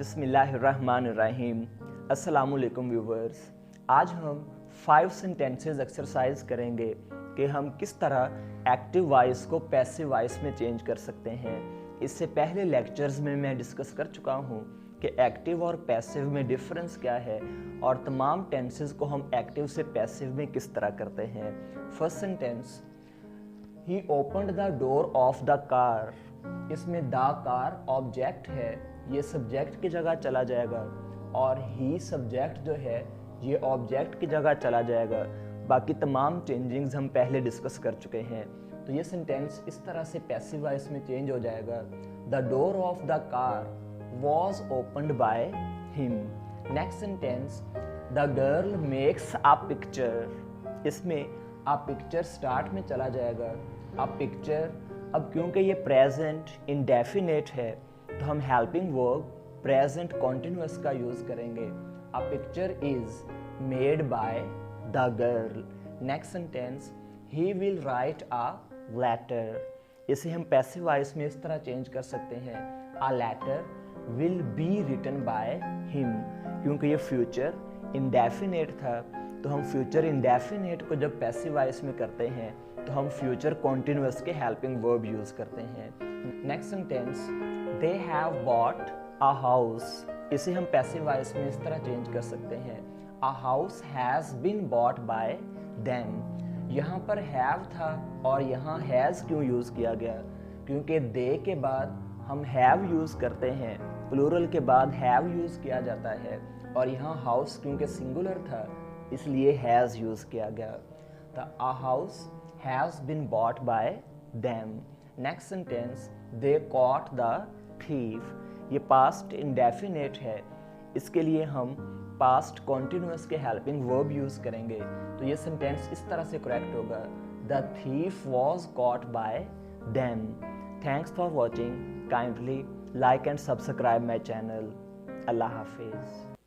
बिस्मिल्लाहिर्रहमानिर्रहीम। अस्सलामुअलैकुम व्यूवर्स। आज हम 5 सेंटेंसेस एक्सरसाइज करेंगे कि हम किस तरह एक्टिव वॉइस को पैसिव वॉइस में चेंज कर सकते हैं। इससे पहले लेक्चर्स में मैं डिस्कस कर चुका हूँ कि एक्टिव और पैसिव में डिफरेंस क्या है और तमाम टेंसेस को हम एक्टिव से पैसिव में किस तरह करते हैं। First sentence, he opened the door of the car. इसमें द कार ऑब्जेक्ट है, ये सब्जेक्ट की जगह चला जाएगा और ही सब्जेक्ट जो है ये ऑब्जेक्ट की जगह चला जाएगा। बाकी तमाम चेंजिंग्स हम पहले डिस्कस कर चुके हैं। तो ये सेंटेंस इस तरह से पैसिव वॉइस में चेंज हो जाएगा, the door of the car was opened by him. Next sentence, the girl makes a picture. इसमें अ पिक्चर स्टार्ट में चला जाएगा। अ पिक्चर, अब क्योंकि ये प्रेजेंट इंडेफिनेट है तो हम हेल्पिंग वर्ब प्रेजेंट कॉन्टिन्यूअस का यूज करेंगे। A picture is made by the girl. Next sentence, he will write a letter. इसे हम पैसिव वॉइस में इस तरह चेंज कर सकते हैं, a letter will be written by him. क्योंकि ये फ्यूचर इंडेफिनेट था तो हम फ्यूचर इंडेफिनेट को जब पैसिव वॉइस में करते हैं तो हम फ्यूचर कॉन्टिन्यूअस के हेल्पिंग वर्ब यूज करते हैं। Next sentence, they have bought a house. इसे हम पैसिव वॉइस में इस तरह चेंज कर सकते हैं, a house has been bought by them. यहाँ पर हैव था और यहाँ हैज क्यों यूज किया गया? क्योंकि दे के बाद हम हैव यूज करते हैं, प्लूरल के बाद हैव यूज किया जाता है और यहाँ हाउस क्योंकि सिंगुलर था इसलिए हैज यूज किया गया। The a house has been bought by them. Next sentence, they caught the thief. ये पास्ट इंडेफिनेट है, इसके लिए हम पास्ट कॉन्टिन्यूअस के हेल्पिंग वर्ब यूज करेंगे। तो ये सेंटेंस इस तरह से करेक्ट होगा, the thief was caught by them. Thanks for watching. Kindly like and subscribe my channel. अल्लाह हाफिज।